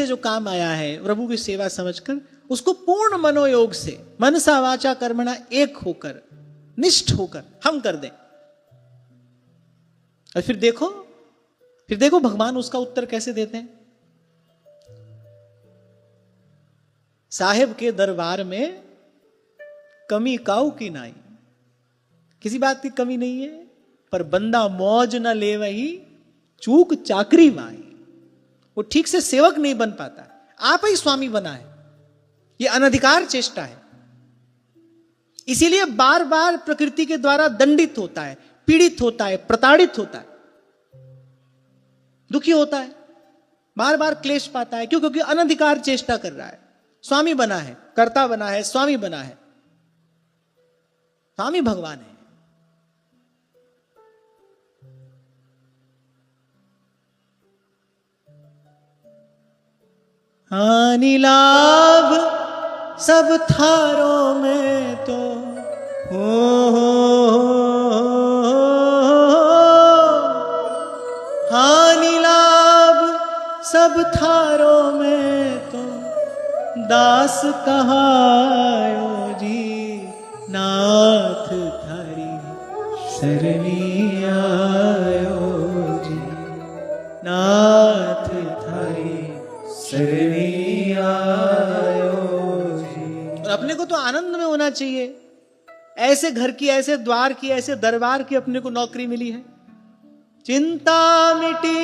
जो काम आया है प्रभु की सेवा समझकर, उसको पूर्ण मनोयोग से, मनसा वाचा कर्मणा एक होकर, निष्ठ होकर हम कर दें। और फिर देखो भगवान उसका उत्तर कैसे देते हैं। साहेब के दरबार में कमी काऊ की नाई, किसी बात की कमी नहीं है, पर बंदा मौज न ले वही चूक चाकरी माई। वो ठीक से सेवक नहीं बन पाता, आप ही स्वामी बना है, ये अनधिकार चेष्टा है। इसीलिए बार बार प्रकृति के द्वारा दंडित होता है, पीड़ित होता है, प्रताड़ित होता है, दुखी होता है, बार बार क्लेश पाता है। क्यों? क्योंकि अनधिकार चेष्टा कर रहा है। स्वामी बना है, कर्ता बना है, स्वामी बना है। स्वामी भगवान है। हानि लाभ सब थारों में तो हो, हानि लाभ सब थारों में तो दास कहायो जी, नाथ थारी सरनी आयो जी, नाथ थारी सरनी आयो जी। और अपने को तो आनंद में होना चाहिए। ऐसे घर की, ऐसे द्वार की, ऐसे दरबार की अपने को नौकरी मिली है। चिंता मिटी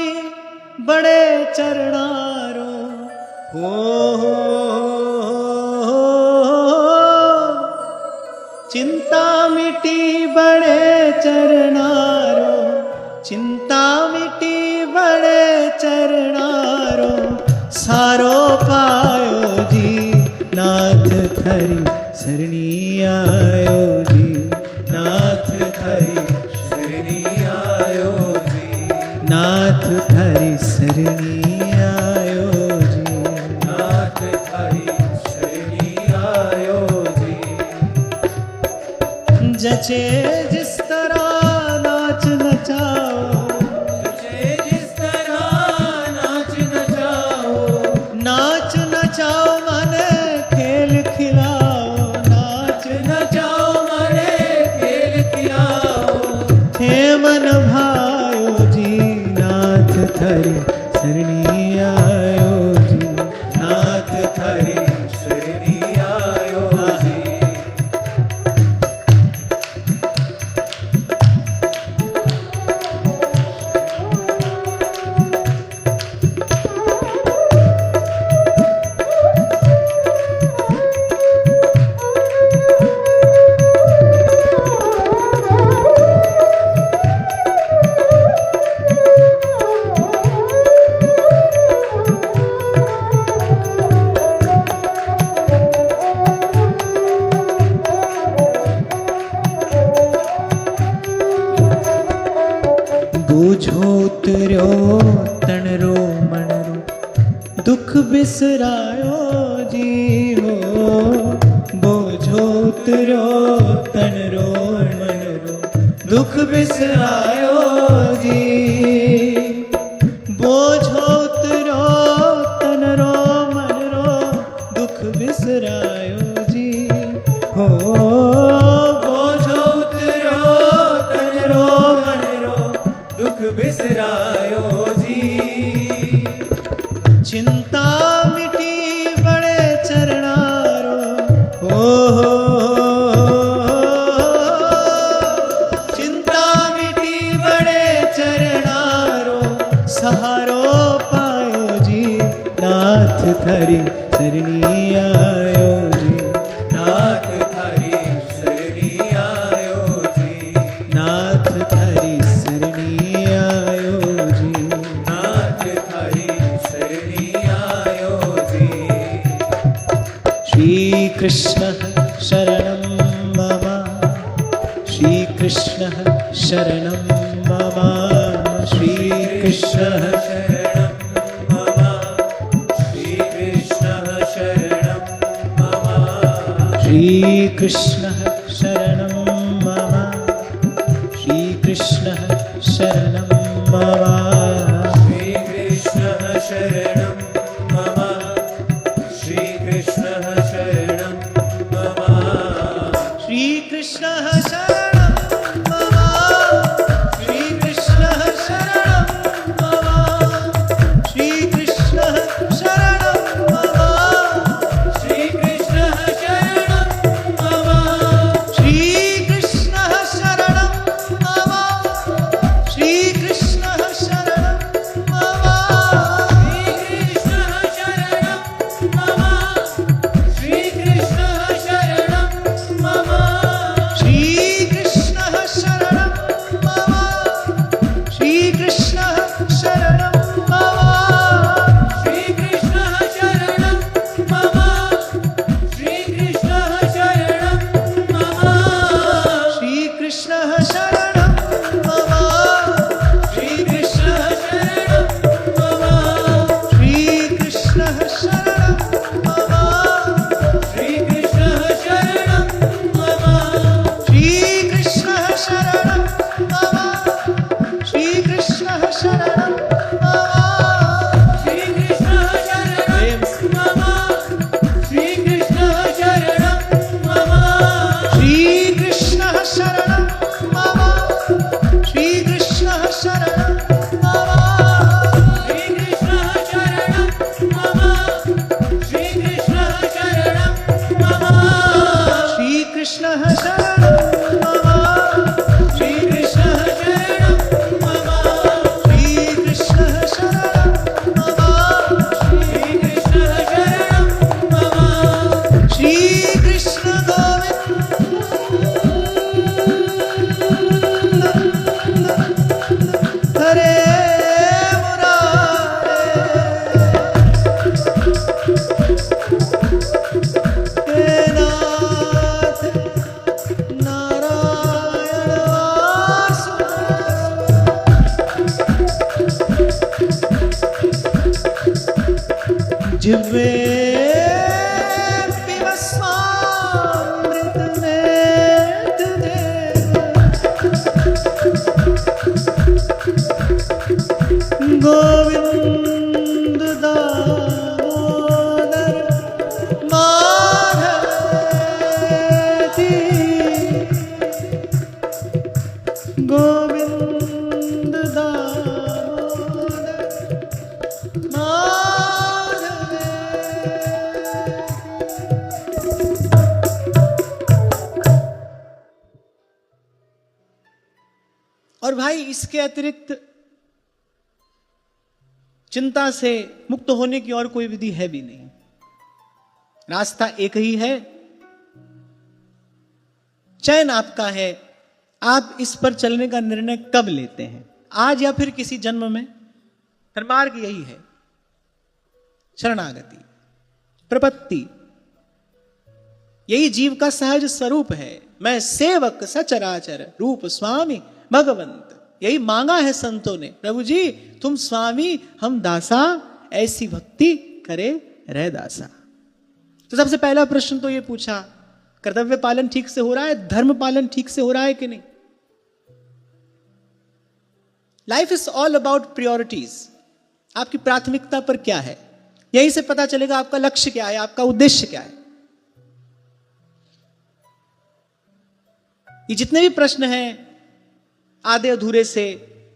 बड़े चरणारो हो, चिंता मिटी बड़े चरणारो, चिंता मिटी बड़े चरणारो, सारो पायो जी, नाथ थारी सरनी आयो जी, नाथ थारी सरनी आयो जी, नाथ थारी सरनी आयो जी, नाथ थारी सरनी आयो जी। जचे जिस तरह नाच नचाओ, जचे जिस तरह नाच नचाओ, नाच नचाओ मने खेल खिलाओ, नाच नचाओ मने खेल खिलाओ, थे मन भायो जी, नाथ थारी सरनी आयो जी, नाथ थारी सरनी आयो जी। बूझो उतर्यो तणरो मनरो, दुख बिसरायो जी हो, बोझो उतर्यो तणरो मनरो, दुख बिसरायो जी, बोझो उतर्यो तणरो मनरो, दुख बिसरायो जी हो, बोझो उतर्यो तणरो मनरो, दुख बिसरायो जी। चिंता मिटी बड़े चरणारो हो, चिंता मिटी बड़े चरणारो, सहारो पायो जी, नाथ थारी सरनी आयो जी, नाथ थारी सरनी आयो जी, नाथ थारी सरनी आयो जी, नाथ थारी सरनी आयो जी। श्री कृष्ण शरणं मम, श्री कृष्ण शरणं मम, श्री कृष्ण शरणं मम, श्री कृष्ण शरणं मम, श्री कृष्ण शरणं मम, श्री कृष्ण शरणं मम, श्री कृष्ण शरणं मम, जिह्वे पिबस्वामृत वेद देव गोविंद दामोदर माधवेति गोविंद दामोदर माधवेति। और भाई इसके अतिरिक्त चिंता से मुक्त होने की और कोई विधि है भी नहीं। रास्ता एक ही है, चयन आपका है। आप इस पर चलने का निर्णय कब लेते हैं, आज या फिर किसी जन्म में। धर्मार्ग यही है, शरणागति, प्रपत्ति, यही जीव का सहज स्वरूप है। मैं सेवक सचराचर रूप स्वामी भगवंत, यही मांगा है संतों ने, प्रभु जी तुम स्वामी हम दासा, ऐसी भक्ति करे रह दासा। तो सबसे पहला प्रश्न तो ये पूछा, कर्तव्य पालन ठीक से हो रहा है, धर्म पालन ठीक से हो रहा है कि नहीं। Life is all about priorities. आपकी प्राथमिकता पर क्या है, यहीं से पता चलेगा आपका लक्ष्य क्या है, आपका उद्देश्य क्या है। ये जितने भी प्रश्न हैं आधे अधूरे से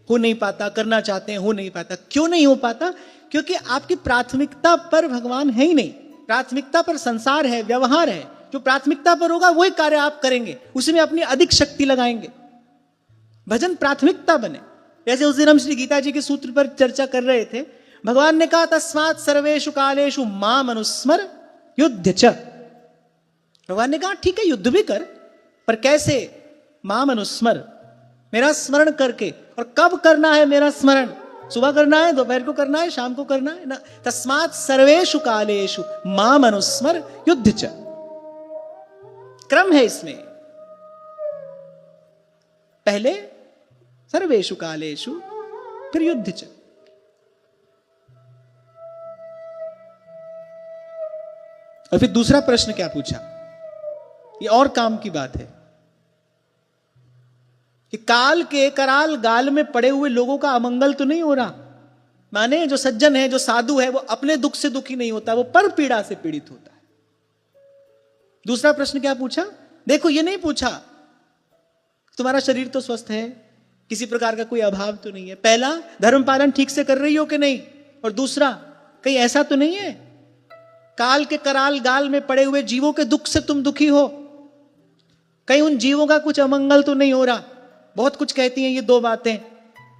हो नहीं पाता, करना चाहते हैं हो नहीं पाता। क्यों नहीं हो पाता? क्योंकि आपकी प्राथमिकता पर भगवान है ही नहीं, प्राथमिकता पर संसार है, व्यवहार है। जो प्राथमिकता पर होगा वही कार्य आप करेंगे, उसमें अपनी अधिक शक्ति लगाएंगे। भजन प्राथमिकता बने। जैसे उस दिन हम श्री गीता जी के सूत्र पर चर्चा कर रहे थे, भगवान ने कहा तस्मात् सर्वेषु कालेषु माम अनुस्मर युद्ध च। भगवान ने कहा ठीक है युद्ध भी कर, पर कैसे? माम अनुस्मर, मेरा स्मरण करके। और कब करना है मेरा स्मरण? सुबह करना है, दोपहर को करना है, शाम को करना है ना। तस्मात् सर्वेषु कालेषु माम अनुस्मर युद्ध च। क्रम है इसमें, पहले सर्वेषु कालेषु, फिर युद्ध च। और फिर दूसरा प्रश्न क्या पूछा, ये और काम की बात है कि काल के कराल गाल में पड़े हुए लोगों का अमंगल तो नहीं हो रहा। माने जो सज्जन है, जो साधु है, वो अपने दुख से दुखी नहीं होता, वो पर पीड़ा से पीड़ित होता है। दूसरा प्रश्न क्या पूछा? देखो ये नहीं पूछा तुम्हारा शरीर तो स्वस्थ है, किसी प्रकार का कोई अभाव तो नहीं है। पहला, धर्म पालन ठीक से कर रही हो कि नहीं। और दूसरा, कहीं ऐसा तो नहीं है काल के कराल गाल में पड़े हुए जीवों के दुख से तुम दुखी हो, कहीं उन जीवों का कुछ अमंगल तो नहीं हो रहा। बहुत कुछ कहती हैं ये दो बातें।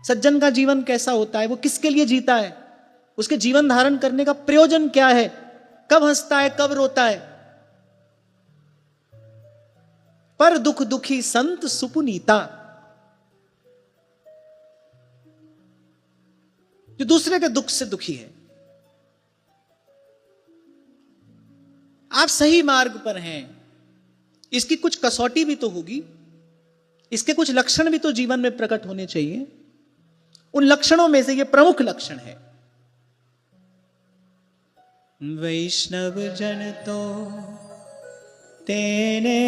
सज्जन का जीवन कैसा होता है, वो किसके लिए जीता है, उसके जीवन धारण करने का प्रयोजन क्या है, कब हंसता है कब रोता है। पर दुख दुखी संत सुपुनीता, जो दूसरे के दुख से दुखी है। आप सही मार्ग पर हैं, इसकी कुछ कसौटी भी तो होगी, इसके कुछ लक्षण भी तो जीवन में प्रकट होने चाहिए। उन लक्षणों में से ये प्रमुख लक्षण है, वैष्णव जन तो तेने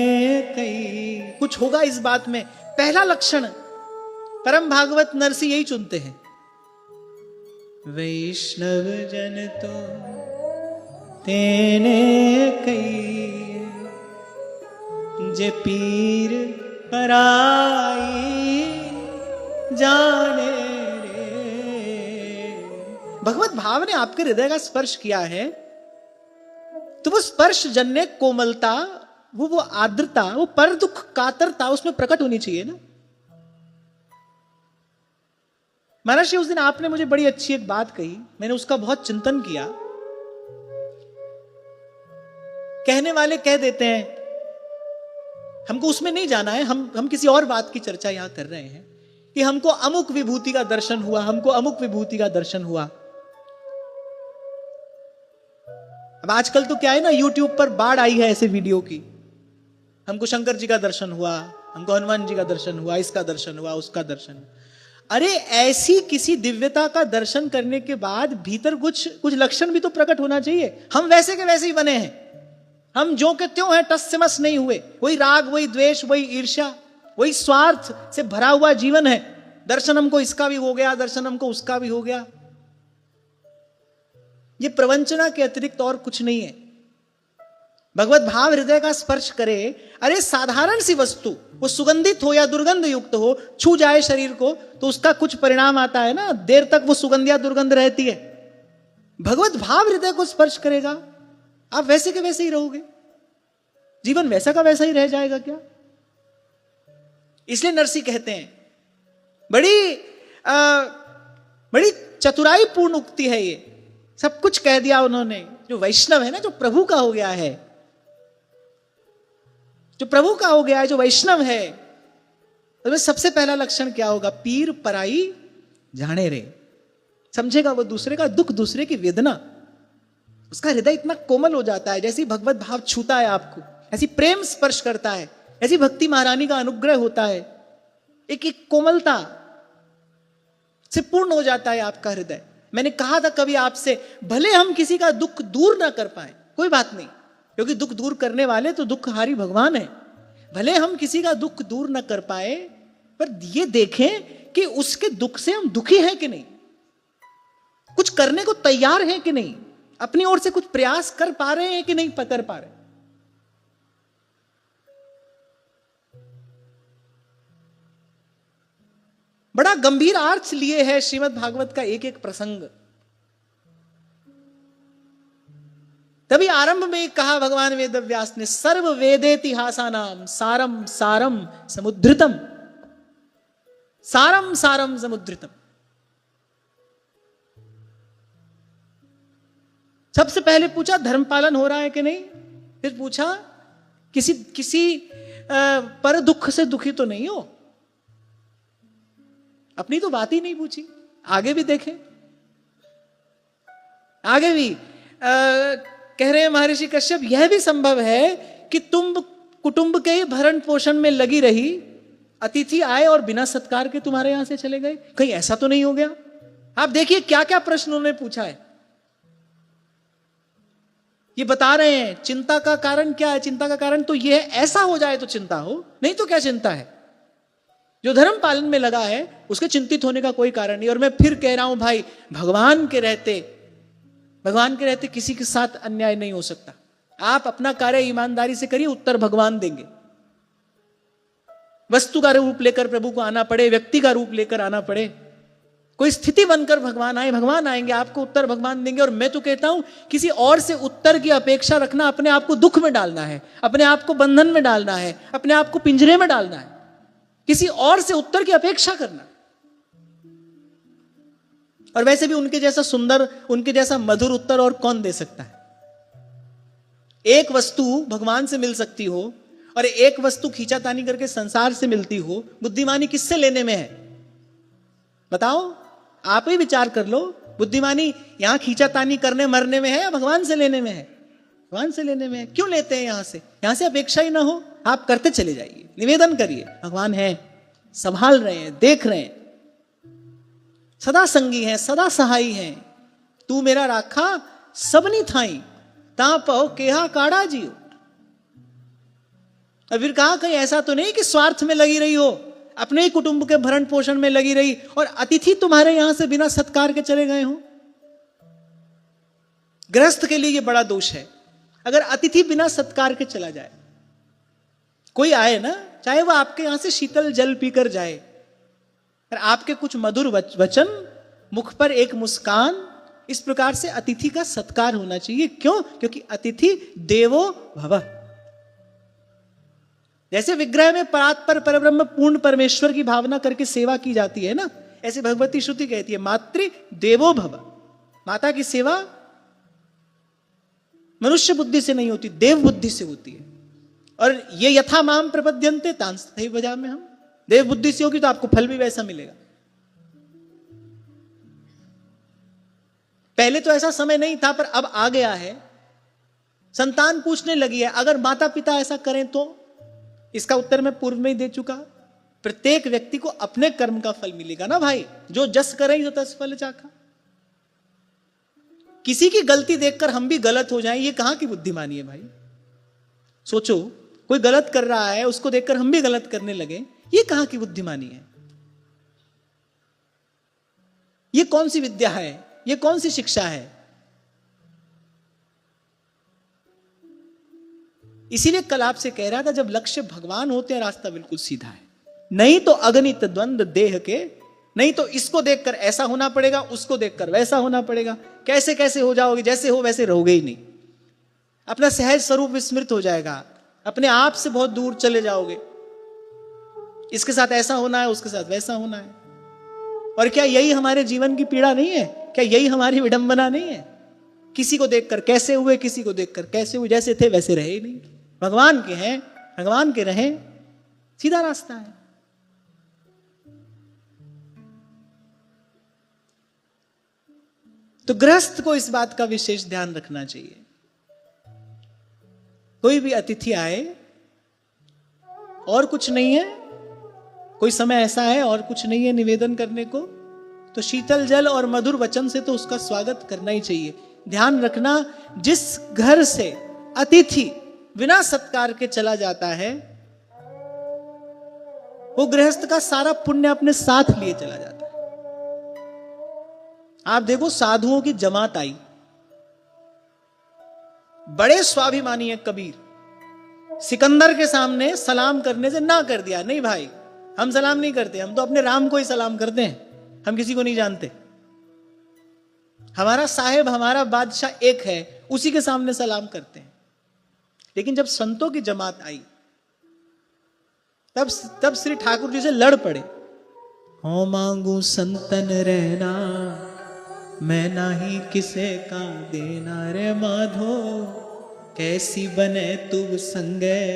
कई। कुछ होगा इस बात में। पहला लक्षण परम भागवत नरसी यही चुनते हैं, वैष्णव जन तो तेने कई, जे पीर पराई जाने रे। भगवत भाव ने आपके हृदय का स्पर्श किया है, तो वो स्पर्श जन्य कोमलता, वो आर्द्रता, वो पर दुख कातरता उसमें प्रकट होनी चाहिए ना। महर्षि उस दिन आपने मुझे बड़ी अच्छी एक बात कही, मैंने उसका बहुत चिंतन किया। कहने वाले कह देते हैं, हमको उसमें नहीं जाना है, हम किसी और बात की चर्चा यहां कर रहे हैं कि हमको अमुक विभूति का दर्शन हुआ, हमको अमुक विभूति का दर्शन हुआ। अब आजकल तो क्या है ना, YouTube पर बाढ़ आई है ऐसे वीडियो की। हमको शंकर जी का दर्शन हुआ, हमको हनुमान जी का दर्शन हुआ, इसका दर्शन हुआ, उसका दर्शन। अरे ऐसी किसी दिव्यता का दर्शन करने के बाद भीतर कुछ कुछ लक्षण भी तो प्रकट होना चाहिए। हम वैसे के वैसे ही बने हैं, हम जो के त्यों हैं, टस से मस नहीं हुए। वही राग, वही द्वेष, वही ईर्ष्या, वही स्वार्थ से भरा हुआ जीवन है। दर्शन हमको इसका भी हो गया, दर्शन हमको उसका भी हो गया। ये प्रवंचना के अतिरिक्त और कुछ नहीं है। भगवत भाव हृदय का स्पर्श करे, अरे साधारण सी वस्तु, वो सुगंधित हो या दुर्गंध युक्त हो, छू जाए शरीर को तो उसका कुछ परिणाम आता है ना, देर तक वो सुगंध या दुर्गंध रहती है। भगवत भाव हृदय को स्पर्श करेगा, आप वैसे के वैसे ही रहोगे, जीवन वैसा का वैसा ही रह जाएगा क्या? इसलिए नरसी कहते हैं, बड़ी चतुराई पूर्ण उक्ति है ये। सब कुछ कह दिया उन्होंने। जो वैष्णव है ना, जो प्रभु का हो गया है, जो प्रभु का हो गया है, जो वैष्णव है, तो सबसे पहला लक्षण क्या होगा? पीर पराई जाने रे। समझेगा वो दूसरे का दुख, दूसरे की वेदना। उसका हृदय इतना कोमल हो जाता है, जैसी भगवत भाव छूता है आपको, ऐसी प्रेम स्पर्श करता है, ऐसी भक्ति महारानी का अनुग्रह होता है, एक एक कोमलता से पूर्ण हो जाता है आपका हृदय। मैंने कहा था कभी आपसे, भले हम किसी का दुख दूर ना कर पाए, कोई बात नहीं, क्योंकि दुख दूर करने वाले तो दुखहारी भगवान है। भले हम किसी का दुख दूर ना कर पाए, पर ये देखें कि उसके दुख से हम दुखी हैं कि नहीं, कुछ करने को तैयार हैं कि नहीं, अपनी ओर से कुछ प्रयास कर पा रहे हैं कि नहीं कर पा रहे। बड़ा गंभीर अर्थ लिए है श्रीमद् भागवत का एक एक प्रसंग। तभी आरंभ में कहा भगवान वेदव्यास ने, सर्व वेदेतिहासानाम सारम सारम समुद्रितम, सारम सारम समुद्रितम। सबसे पहले पूछा धर्म पालन हो रहा है कि नहीं, फिर पूछा किसी पर दुख से दुखी तो नहीं हो। अपनी तो बात ही नहीं पूछी। आगे भी देखें, आगे भी कह रहे हैं महर्षि कश्यप, यह भी संभव है कि तुम कुटुंब के ही भरण पोषण में लगी रही, अतिथि आए और बिना सत्कार के तुम्हारे यहां से चले गए, कहीं ऐसा तो नहीं हो गया? आप देखिए क्या क्या प्रश्न उन्होंने पूछा है। ये बता रहे हैं चिंता का कारण क्या है। चिंता का कारण तो यह है, ऐसा हो जाए तो चिंता हो, नहीं तो क्या चिंता है? जो धर्म पालन में लगा है उसके चिंतित होने का कोई कारण नहीं। और मैं फिर कह रहा हूं भाई, भगवान के रहते किसी के साथ अन्याय नहीं हो सकता। आप अपना कार्य ईमानदारी से करिए, उत्तर भगवान देंगे। वस्तु का रूप लेकर प्रभु को आना पड़े, व्यक्ति का रूप लेकर आना पड़े, कोई स्थिति बनकर भगवान आए, भगवान आएंगे, आपको उत्तर भगवान देंगे। और मैं तो कहता हूं, किसी और से उत्तर की अपेक्षा रखना अपने आप को दुख में डालना है, अपने आप को बंधन में डालना है, अपने आप को पिंजरे में डालना है। किसी और से उत्तर की अपेक्षा करना। और वैसे भी उनके जैसा सुंदर, उनके जैसा मधुर उत्तर और कौन दे सकता है? एक वस्तु भगवान से मिल सकती हो और एक वस्तु खींचातानी करके संसार से मिलती हो, बुद्धिमानी किससे लेने में है? बताओ, आप ही विचार कर लो। बुद्धिमानी यहां खींचातानी करने मरने में है या भगवान से लेने में है? भगवान से लेने में है। क्यों लेते हैं यहां से अपेक्षा ही ना हो, आप करते चले जाइए, निवेदन करिए, भगवान है, संभाल रहे हैं, देख रहे हैं, सदा संगी हैं, सदा सहाई हैं। तू मेरा राखा सबनी थाई, ता पहो केहा काड़ा जियो। और फिर कहा कहीं ऐसा तो नहीं कि स्वार्थ में लगी रही हो, अपने ही कुटुंब के भरण पोषण में लगी रही और अतिथि तुम्हारे यहां से बिना सत्कार के चले गए हो। गृहस्थ के लिए यह बड़ा दोष है, अगर अतिथि बिना सत्कार के चला जाए। कोई आए ना, चाहे वो आपके यहां से शीतल जल पीकर जाए, पर आपके कुछ मधुर वचन, मुख पर एक मुस्कान, इस प्रकार से अतिथि का सत्कार होना चाहिए। क्यों? क्योंकि अतिथि देवो भव। जैसे विग्रह में परात्पर परब्रह्म पूर्ण परमेश्वर की भावना करके सेवा की जाती है ना, ऐसे भगवती श्रुति कहती है मातृ देवो भव। माता की सेवा मनुष्य बुद्धि से नहीं होती, देव बुद्धि से होती है। और ये यथा माम प्रपद्यन्ते तांस तथैव भजाम्यहम्। हम देव बुद्धि से होगी तो आपको फल भी वैसा मिलेगा। पहले तो ऐसा समय नहीं था, पर अब आ गया है। संतान पूछने लगी है, अगर माता पिता ऐसा करें तो? इसका उत्तर मैं पूर्व में ही दे चुका। प्रत्येक व्यक्ति को अपने कर्म का फल मिलेगा ना भाई। जो जस करे जो तस फल चाखा। किसी की गलती देखकर हम भी गलत हो जाएं, ये कहां की बुद्धिमानी है भाई। सोचो, कोई गलत कर रहा है, उसको देखकर हम भी गलत करने लगे, ये कहां की बुद्धिमानी है। ये कौन सी विद्या है, ये कौन सी शिक्षा है। इसीलिए कल आपसे कह रहा था, जब लक्ष्य भगवान होते हैं रास्ता बिल्कुल सीधा है। नहीं तो अगणित द्वंद्व देह के, नहीं तो इसको देखकर ऐसा होना पड़ेगा, उसको देखकर वैसा होना पड़ेगा। कैसे कैसे हो जाओगे, जैसे हो वैसे रहोगे ही नहीं। अपना सहज स्वरूप विस्मृत हो जाएगा, अपने आप से बहुत दूर चले जाओगे। इसके साथ ऐसा होना है, उसके साथ वैसा होना है। और क्या यही हमारे जीवन की पीड़ा नहीं है? क्या यही हमारी विडंबना नहीं है? किसी को देखकर कैसे हुए, किसी को देखकर कैसे हुए, जैसे थे वैसे रहे ही नहीं। भगवान के हैं, भगवान के रहे, सीधा रास्ता है। तो गृहस्थ को इस बात का विशेष ध्यान रखना चाहिए। कोई भी अतिथि आए और कुछ नहीं है, कोई समय ऐसा है और कुछ नहीं है निवेदन करने को, तो शीतल जल और मधुर वचन से तो उसका स्वागत करना ही चाहिए। ध्यान रखना, जिस घर से अतिथि बिना सत्कार के चला जाता है, वो गृहस्थ का सारा पुण्य अपने साथ लिए चला जाता है। आप देखो, साधुओं की जमात आई, बड़े स्वाभिमानी है कबीर, सिकंदर के सामने सलाम करने से ना कर दिया। नहीं भाई, हम सलाम नहीं करते, हम तो अपने राम को ही सलाम करते हैं, हम किसी को नहीं जानते। हमारा साहेब, हमारा बादशाह एक है, उसी के सामने सलाम करते हैं। लेकिन जब संतों की जमात आई, तब श्री ठाकुर जी से लड़ पड़े। हो मांगू संतन रहना, मैं नाही किसे का देना रे माधो, कैसी बने तुम संगे,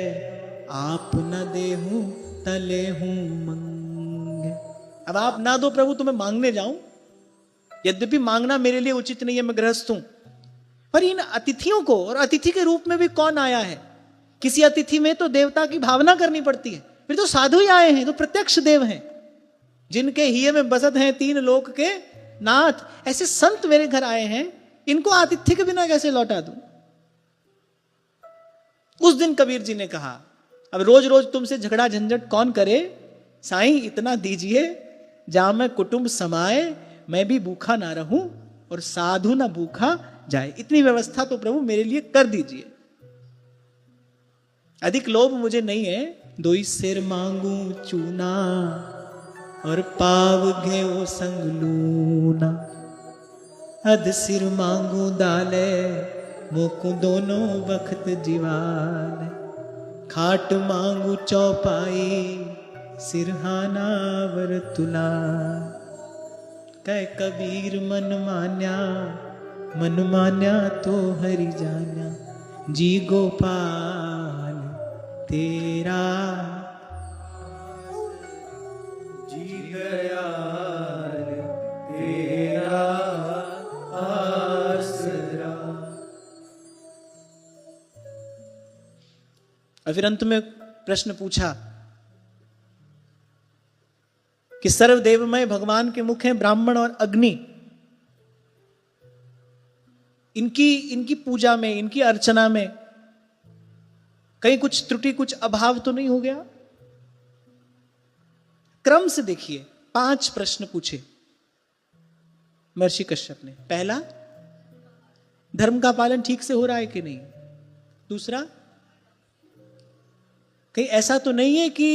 आप न देहूं तले हूं मंगे। अब आप ना दो प्रभु तो मैं मांगने जाऊं, यद्यपि मांगना मेरे लिए उचित नहीं है, मैं गृहस्थ हूं। पर इन अतिथियों को, और अतिथि के रूप में भी कौन आया है? किसी अतिथि में तो देवता की भावना करनी पड़ती है, फिर तो साधु ही आए हैं, तो प्रत्यक्ष देव हैं, जिनके हिये में बसत हैं तीन लोक के नाथ। ऐसे संत मेरे घर आए हैं, इनको आतिथ्य के बिना कैसे लौटा दूं? उस दिन कबीर जी ने कहा, अब रोज रोज तुमसे झगड़ा झंझट कौन करे, साईं इतना दीजिए जहां मैं कुटुंब समाए, मैं भी भूखा ना रहूं और साधु ना भूखा जाए। इतनी व्यवस्था तो प्रभु मेरे लिए कर दीजिए। अधिक लोभ मुझे नहीं है, 2 सिर मांगू चूना और पाव घेओ संग लूना, अध सिर मांगू दाले, मोकू दोनों वक्त जीवाले, खाट मांगू चौपाई, सिरहाना वर तुला। कह कबीर मन मान्या तो हरि जान्या, जी गोपाल तेरा जी दयाल तेरा आसरा। और फिर अंत में प्रश्न पूछा कि सर्वदेवमय भगवान के मुख हैं ब्राह्मण और अग्नि, इनकी पूजा में, इनकी अर्चना में कहीं कुछ त्रुटि, कुछ अभाव तो नहीं हो गया? क्रम से देखिए, 5 प्रश्न पूछे महर्षि कश्यप ने। पहला, धर्म का पालन ठीक से हो रहा है कि नहीं? दूसरा, कहीं ऐसा तो नहीं है कि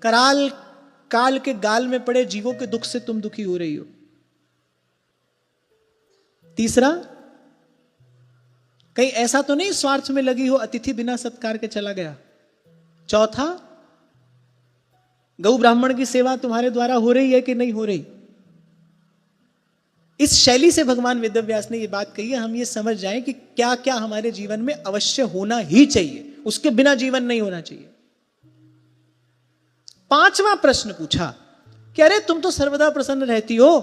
काल के गाल में पड़े जीवों के दुख से तुम दुखी हो रही हो? तीसरा, कहीं ऐसा तो नहीं स्वार्थ में लगी हो, अतिथि बिना सत्कार के चला गया? चौथा, गौ ब्राह्मण की सेवा तुम्हारे द्वारा हो रही है कि नहीं हो रही? इस शैली से भगवान वेदव्यास ने यह बात कही है, हम ये समझ जाएं कि क्या क्या हमारे जीवन में अवश्य होना ही चाहिए, उसके बिना जीवन नहीं होना चाहिए। 5वां प्रश्न पूछा कि अरे तुम तो सर्वदा प्रसन्न रहती हो,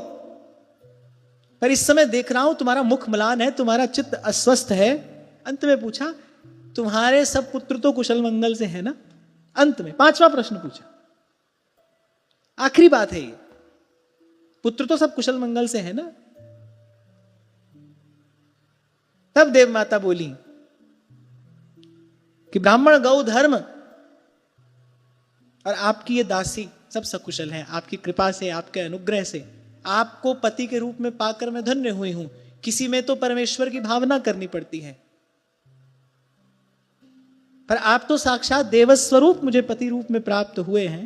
पर इस समय देख रहा हूं तुम्हारा मुख म्लान है, तुम्हारा चित्त अस्वस्थ है। अंत में पूछा, तुम्हारे सब पुत्र तो कुशल मंगल से है ना? अंत में 5वां प्रश्न पूछा। आखिरी बात है ये। पुत्र तो सब कुशल मंगल से है ना। तब देव माता बोली कि ब्राह्मण गौ धर्म और आपकी ये दासी सब सकुशल हैं। आपकी कृपा से, आपके अनुग्रह से, आपको पति के रूप में पाकर मैं धन्य हुई हूं। किसी में तो परमेश्वर की भावना करनी पड़ती है, पर आप तो साक्षात देवस्वरूप मुझे पति रूप में प्राप्त हुए हैं।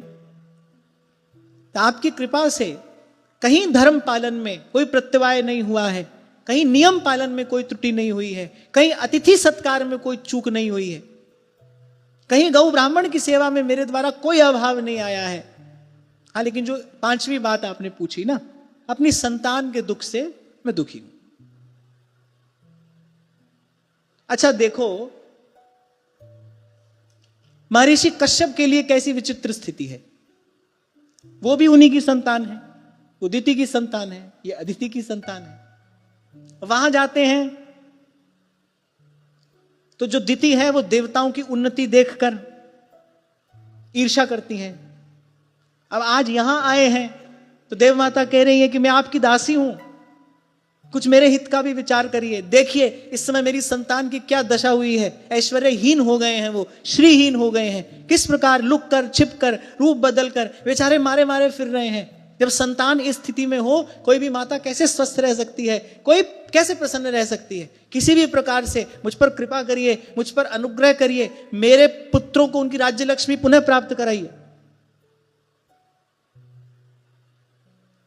तो आपकी कृपा से कहीं धर्म पालन में कोई प्रत्यवाय नहीं हुआ है, कहीं नियम पालन में कोई त्रुटि नहीं हुई है, कहीं अतिथि सत्कार में कोई चूक नहीं हुई है, कहीं गौ ब्राह्मण की सेवा में मेरे द्वारा कोई अभाव नहीं आया है। हाँ, लेकिन जो पांचवी बात आपने पूछी ना, अपनी संतान के दुख से मैं दुखी हूं। अच्छा देखो, महर्षि कश्यप के लिए कैसी विचित्र स्थिति है। वो भी उन्हीं की संतान है, उदिति की संतान है, ये अदिति की संतान है। वहां जाते हैं तो जो दिति है वो देवताओं की उन्नति देखकर ईर्ष्या करती हैं। अब आज यहां आए हैं तो देव माता कह रही है कि मैं आपकी दासी हूं, कुछ मेरे हित का भी विचार करिए। देखिए इस समय मेरी संतान की क्या दशा हुई है, ऐश्वर्यहीन हो गए हैं, वो श्रीहीन हो गए हैं, किस प्रकार लुक कर, छिप कर, रूप बदल कर बेचारे मारे मारे फिर रहे हैं। जब संतान इस स्थिति में हो, कोई भी माता कैसे स्वस्थ रह सकती है, कोई कैसे प्रसन्न रह सकती है। किसी भी प्रकार से मुझ पर कृपा करिए, मुझ पर अनुग्रह करिए, मेरे पुत्रों को उनकी राज्य लक्ष्मी पुनः प्राप्त कराइए।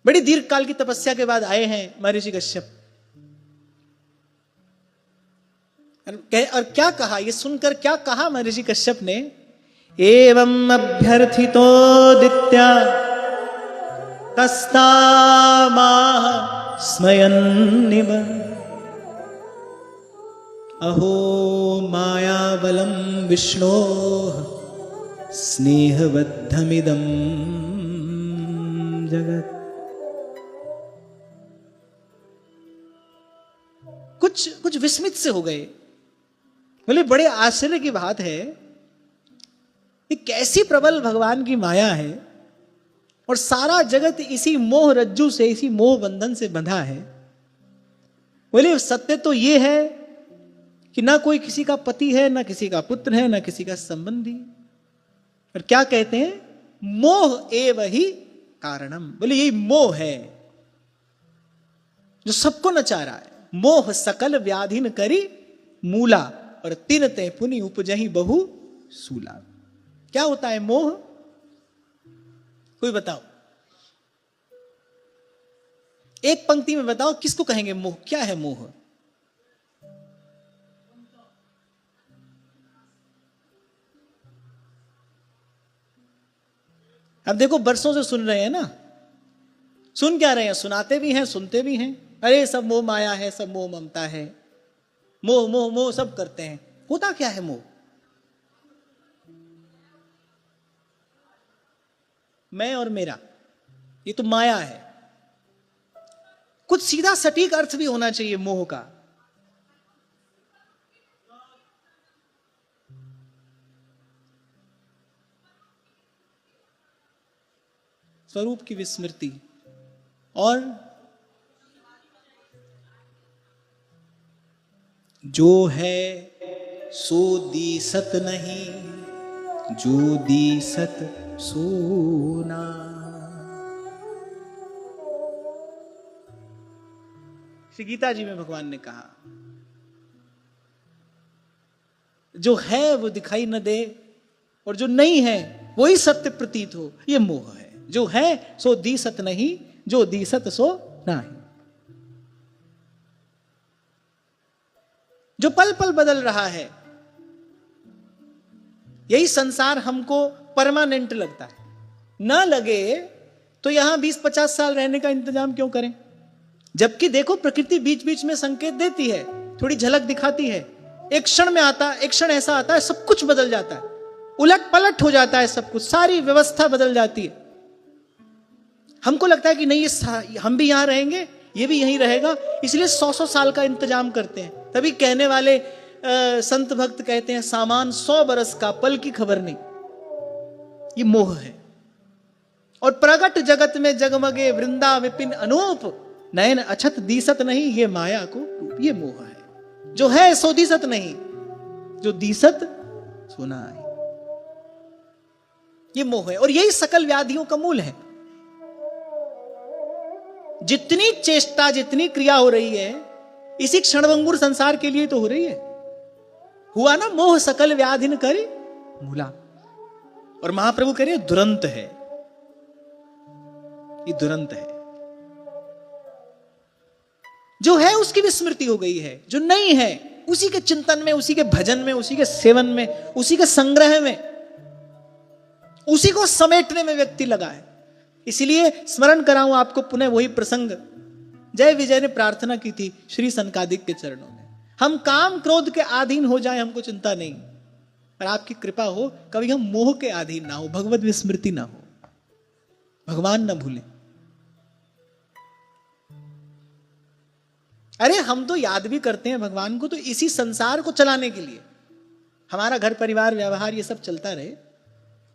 बड़ी दीर्घ काल की तपस्या के बाद आए हैं महर्षि कश्यप। और क्या कहा, ये सुनकर क्या कहा महर्षि कश्यप ने, एवं अभ्यर्थितो दित्या कस्तामाह स्मयन्निव अहो मायाबलं विष्णोः स्नेहबद्धमिदं जगत्। कुछ विस्मित से हो गए, बोले बड़े आश्चर्य की बात है, ये कैसी प्रबल भगवान की माया है और सारा जगत इसी मोह रज्जू से, इसी मोह बंधन से बंधा है। बोले सत्य तो ये है कि ना कोई किसी का पति है, ना किसी का पुत्र है, ना किसी का संबंधी। और क्या कहते हैं, मोह एव ही कारणम। बोले यही मोह है जो सबको नचा रहा है। मोह सकल व्याधिन करी मूला और तिन ते पुनि उपजहि बहु सूला। क्या होता है मोह, कोई बताओ, एक पंक्ति में बताओ किसको कहेंगे मोह, क्या है मोह। अब देखो बरसों से सुन रहे हैं ना, सुन क्या रहे हैं, सुनाते भी हैं सुनते भी हैं, अरे सब मोह माया है, सब मोह ममता है, मोह मोह मोह सब करते हैं। होता क्या है मोह, मैं और मेरा, ये तो माया है। कुछ सीधा सटीक अर्थ भी होना चाहिए मोह का। स्वरूप की विस्मृति और जो है सो दीसत नहीं, जो दीसत सोना। श्री गीता जी में भगवान ने कहा, जो है वो दिखाई न दे और जो नहीं है वही सत्य प्रतीत हो, ये मोह है। जो है सो दीसत नहीं, जो दीसत सो नहीं। जो पल पल बदल रहा है, यही संसार हमको परमानेंट लगता है। ना लगे तो यहां 20-50 साल रहने का इंतजाम क्यों करें। जबकि देखो प्रकृति बीच बीच में संकेत देती है, थोड़ी झलक दिखाती है। एक क्षण में आता, एक क्षण ऐसा आता है सब कुछ बदल जाता है, उलट पलट हो जाता है सब कुछ, सारी व्यवस्था बदल जाती है। हमको लगता है कि नहीं ये हम भी यहां रहेंगे, ये भी यहीं रहेगा, इसलिए 100-100 साल का इंतजाम करते हैं। तभी कहने वाले संत भक्त कहते हैं, सामान 100 बरस का, पल की खबर नहीं। ये मोह है। और प्रगट जगत में जगमगे वृंदा विपिन अनूप, नयन अछत दीसत नहीं ये माया को रूप। ये मोह है, जो है सो दीसत नहीं, जो दीसत सो ना आई। ये मोह है और यही सकल व्याधियों का मूल है। जितनी चेष्टा जितनी क्रिया हो रही है इसी क्षणभंगुर संसार के लिए तो हो रही है। हुआ ना, मोह सकल व्याधिन करे मूला। और महाप्रभु कह रहे दुरंत है, ये दुरंत है। जो है उसकी विस्मृति हो गई है, जो नहीं है उसी के चिंतन में, उसी के भजन में, उसी के सेवन में, उसी के संग्रह में, उसी को समेटने में व्यक्ति लगा है। इसलिए स्मरण कराऊं आपको पुनः वही प्रसंग, जय विजय ने प्रार्थना की थी श्री सनकादिक के चरणों में। हम काम क्रोध के अधीन हो जाए हमको चिंता नहीं, पर आपकी कृपा हो कभी हम मोह के अधीन ना हो, भगवत विस्मृति ना हो, भगवान ना भूलें। अरे हम तो याद भी करते हैं भगवान को तो इसी संसार को चलाने के लिए, हमारा घर परिवार व्यवहार ये सब चलता रहे।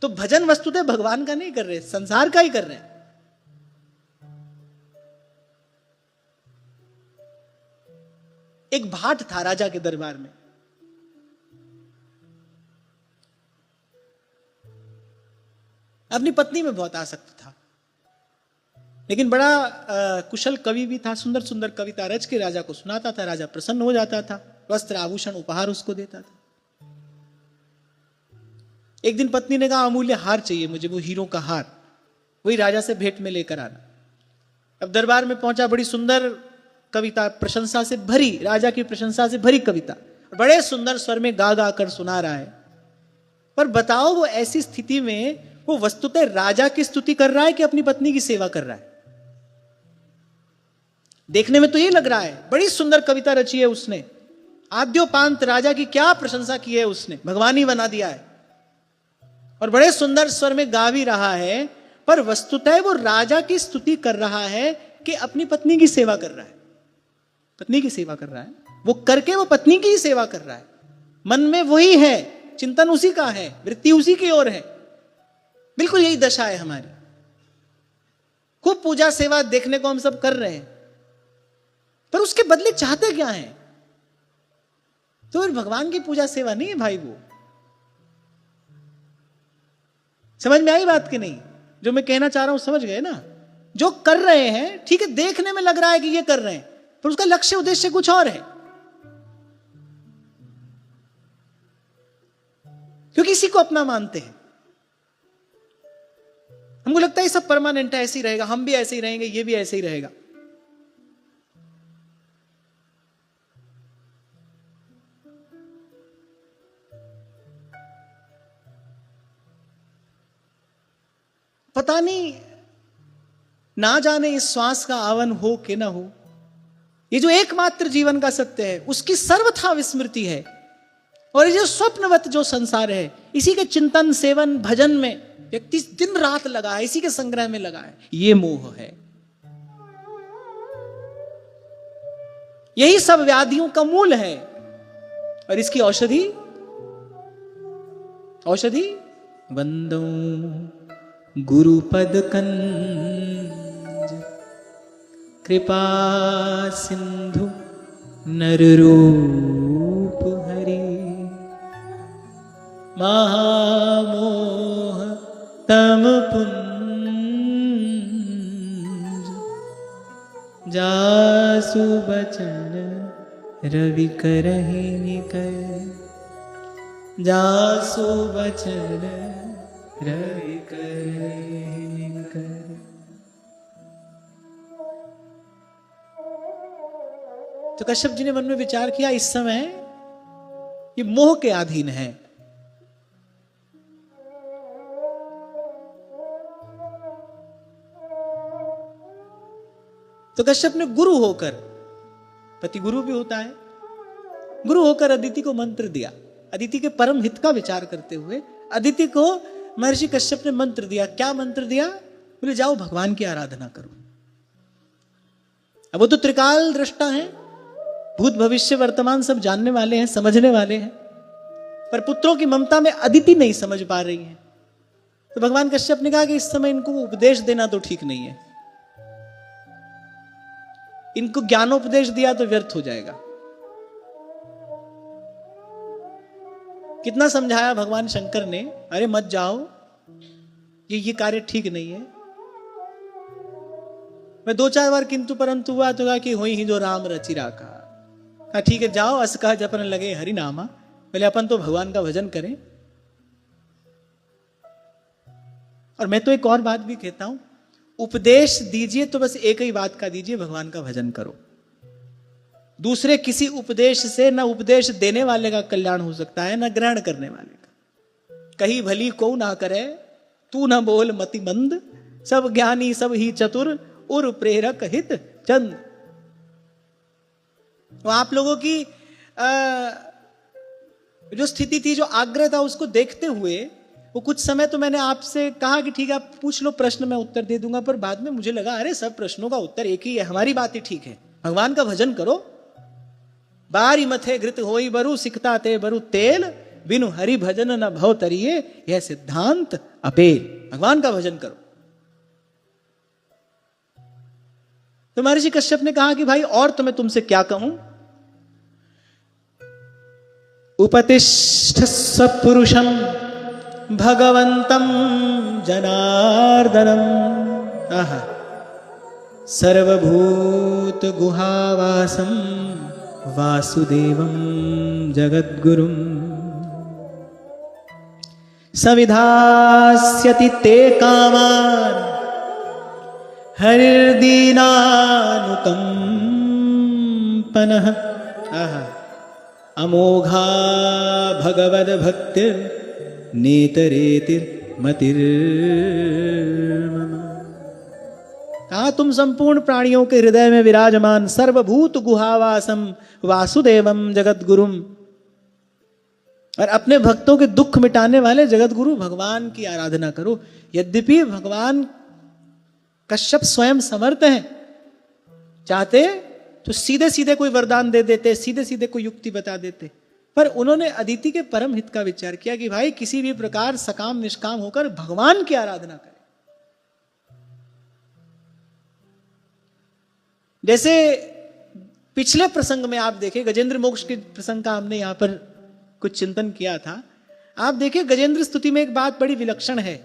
तो भजन वस्तुतः भगवान का नहीं कर रहे, संसार का ही कर रहे हैं। एक भाट था राजा के दरबार में, अपनी पत्नी में बहुत आसक्त था, लेकिन बड़ा कुशल कवि भी था, सुंदर सुंदर कविता रच के राजा को सुनाता था। राजा प्रसन्न हो जाता था, वस्त्र आभूषण उपहार उसको देता था। एक दिन पत्नी ने कहा अमूल्य हार चाहिए मुझे, वो हीरो का हार, वही राजा से भेंट में लेकर आना। अब दरबार में पहुंचा, बड़ी सुंदर कविता, प्रशंसा से भरी, राजा की प्रशंसा से भरी कविता, बड़े सुंदर स्वर में गा गा कर सुना रहा है। पर बताओ वो ऐसी स्थिति में वो वस्तुतः राजा की स्तुति कर रहा है कि अपनी पत्नी की सेवा कर रहा है? देखने में तो ये लग रहा है बड़ी सुंदर कविता रची है उसने, आद्योपांत राजा की क्या प्रशंसा की है उसने, भगवान ही बना दिया है और बड़े सुंदर स्वर में गा भी रहा है, पर वस्तुतः वो राजा की स्तुति कर रहा है कि अपनी पत्नी की सेवा कर रहा है। पत्नी की सेवा कर रहा है, वो करके वो पत्नी की ही सेवा कर रहा है, मन में वही है, चिंतन उसी का है, वृत्ति उसी की ओर है। बिल्कुल यही दशा है हमारी। खूब पूजा सेवा देखने को हम सब कर रहे हैं, पर उसके बदले चाहते क्या हैं? तो फिर भगवान की पूजा सेवा नहीं है भाई। वो समझ में आई बात कि नहीं? जो मैं कहना चाह रहा हूं समझ गए ना? जो कर रहे हैं ठीक है, देखने में लग रहा है कि ये कर रहे हैं, पर उसका लक्ष्य उद्देश्य कुछ और है, क्योंकि इसी को अपना मानते हैं। हमको लगता है ये सब परमानेंट है, ऐसे ही रहेगा, हम भी ऐसे ही रहेंगे, ये भी ऐसे ही रहेगा। पता नहीं, ना जाने इस श्वास का आवन हो कि ना हो, ये जो एकमात्र जीवन का सत्य है उसकी सर्वथा विस्मृति है। और ये जो स्वप्नवत जो संसार है, इसी के चिंतन सेवन भजन में व्यक्ति दिन रात लगा है, इसी के संग्रह में लगा है, ये मोह है। यही सब व्याधियों का मूल है। और इसकी औषधि वंदो गुरुपद कंज कृपा सिंधु नररूप हरि महामोह तम पुंज जासु बचन रवि करहि निकर जासु बचन रवि करहि निकर। तो कश्यप जी ने मन में विचार किया इस समय ये मोह के अधीन है। तो कश्यप ने गुरु होकर, पति गुरु भी होता है, गुरु होकर अदिति को मंत्र दिया। अदिति के परम हित का विचार करते हुए अदिति को महर्षि कश्यप ने मंत्र दिया। क्या मंत्र दिया? बोले जाओ भगवान की आराधना करो। अब वो तो त्रिकाल दृष्टा है, भूत भविष्य वर्तमान सब जानने वाले हैं, समझने वाले हैं, पर पुत्रों की ममता में अदिति नहीं समझ पा रही है। तो भगवान कश्यप ने कहा कि इस समय इनको उपदेश देना तो ठीक नहीं है, इनको ज्ञानोपदेश दिया तो व्यर्थ हो जाएगा। कितना समझाया भगवान शंकर ने, अरे मत जाओ, ये कार्य ठीक नहीं है। मैं 2-4 बार किंतु परंतु हुआ तो कहा कि हुई ही जो राम रचिरा कहा, ठीक है जाओ, अस कहा जपन लगे हरि नामा, पहले अपन तो भगवान का भजन करें। और मैं तो एक और बात भी कहता हूं, उपदेश दीजिए तो बस एक ही बात का दीजिए, भगवान का भजन करो। दूसरे किसी उपदेश से न उपदेश देने वाले का कल्याण हो सकता है, न ग्रहण करने वाले का। कही भली को ना करे, तू न बोल मति मंद, सब ज्ञानी सब ही चतुर, उर प्रेरक हित चंद। तो आप लोगों की जो स्थिति थी, जो आग्रह था, उसको देखते हुए वो कुछ समय तो मैंने आपसे कहा कि ठीक है आप पूछ लो प्रश्न, मैं उत्तर दे दूंगा। पर बाद में मुझे लगा अरे सब प्रश्नों का उत्तर एक ही है, हमारी बात ही ठीक है, भगवान का भजन करो। बारी मथे घृत होई बरु, सिकता ते बरु तेल, बिनु हरि भजन न भव तरिए, यह सिद्धांत अपेल। भगवान का भजन करो। तो महर्षि कश्यप ने कहा कि भाई और तो मैं तुमसे क्या कहूं, उपतिष्ठ सपुरुषम भगवंतम जनार्दनम, सर्वभूत गुहावासम वासुदेवं जगद्गुरुं, सविधास्यति ते कामान् हरिर्दीनानुकंपनः, अमोघा भगवद भक्तिर नेतरेतिर्मतिर्मम। कहा तुम संपूर्ण प्राणियों के हृदय में विराजमान सर्वभूत गुहावासम वासुदेवम जगद्गुरुम, और अपने भक्तों के दुख मिटाने वाले जगतगुरु भगवान की आराधना करो। यद्यपि भगवान कश्यप स्वयं समर्थ हैं, चाहते तो सीधे सीधे कोई वरदान दे देते, सीधे सीधे कोई युक्ति बता देते, पर उन्होंने अदिति के परम हित का विचार किया कि भाई किसी भी प्रकार सकाम निष्काम होकर भगवान की आराधना करें। जैसे पिछले प्रसंग में आप देखें, गजेंद्र मोक्ष के प्रसंग का हमने यहां पर कुछ चिंतन किया था। आप देखिए गजेंद्र स्तुति में एक बात बड़ी विलक्षण है,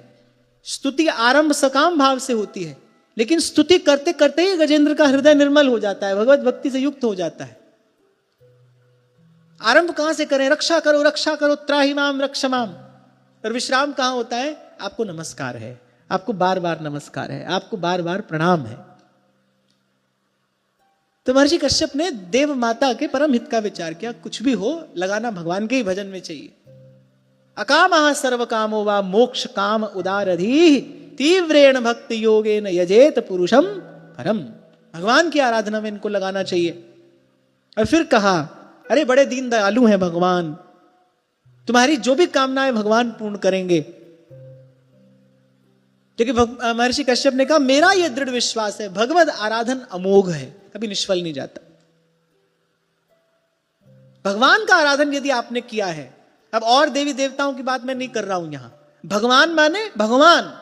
स्तुति आरंभ सकाम भाव से होती है, लेकिन स्तुति करते करते ही गजेंद्र का हृदय निर्मल हो जाता है, भगवत भक्ति से युक्त हो जाता है। आरंभ कहां से करें, रक्षा करो त्राहि माम रक्ष माम, और विश्राम कहां होता है, आपको नमस्कार है, आपको बार बार नमस्कार है, आपको बार बार प्रणाम है। तो महर्षि कश्यप ने देव माता के परम हित का विचार किया, कुछ भी हो लगाना भगवान के ही भजन में चाहिए। अकामः सर्व कामो वा मोक्ष काम उदारधीः, तीव्रेण भक्ति योगेन यजेत पुरुषम परम। भगवान की आराधना में इनको लगाना चाहिए। और फिर कहा अरे बड़े दीन दयालु हैं भगवान, तुम्हारी जो भी कामनाएं भगवान पूर्ण करेंगे। क्योंकि महर्षि कश्यप ने कहा मेरा यह दृढ़ विश्वास है, भगवद आराधन अमोघ है, कभी निष्फल नहीं जाता। भगवान का आराधन यदि आपने किया है, अब और देवी देवताओं की बात मैं नहीं कर रहा हूं यहां, भगवान माने भगवान।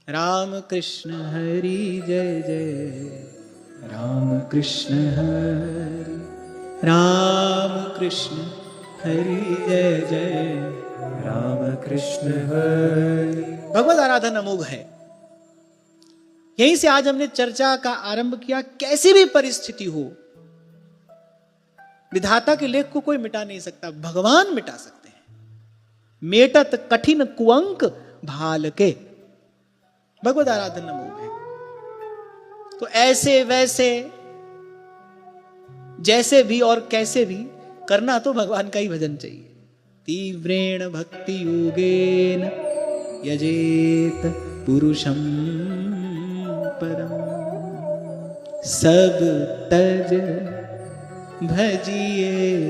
राम कृष्ण हरि जय जय, राम कृष्ण हरि, राम कृष्ण हरि जय जय, राम कृष्ण हरि। भगवत आराधन अमोघ है। यहीं से आज हमने चर्चा का आरंभ किया। कैसी भी परिस्थिति हो, विधाता के लेख को कोई मिटा नहीं सकता, भगवान मिटा सकते हैं। मेटत कठिन कुअंक भाल के, भगवत आराधन अमोघ है। तो ऐसे वैसे जैसे भी और कैसे भी करना तो भगवान का ही भजन चाहिए। तीव्रेण भक्ति योगेन यजेत पुरुषम परम, सब तज भजिए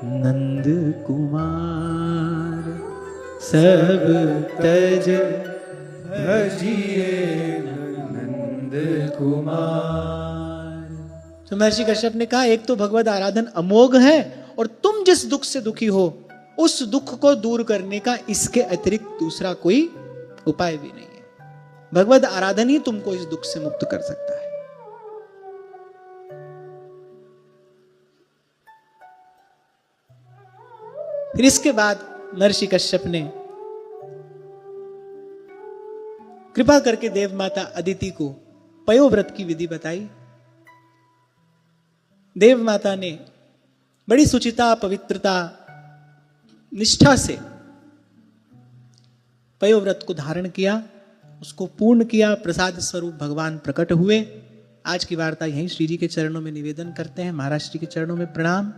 नंद कुमार, सब तज भजिए नंद कुमार। तो महर्षि कश्यप ने कहा एक तो भगवत आराधन अमोघ है, और तुम जिस दुख से दुखी हो उस दुख को दूर करने का इसके अतिरिक्त दूसरा कोई उपाय भी नहीं है। भगवद आराधन ही तुमको इस दुख से मुक्त कर सकता है। फिर इसके बाद महर्षि कश्यप ने कृपा करके देव माता अदिति को पयोव्रत की विधि बताई। देव माता ने बड़ी सुचिता, पवित्रता, निष्ठा से पयोव्रत को धारण किया, उसको पूर्ण किया। प्रसाद स्वरूप भगवान प्रकट हुए। आज की वार्ता यहीं श्री जी के चरणों में निवेदन करते हैं। महाराज श्री के चरणों में प्रणाम।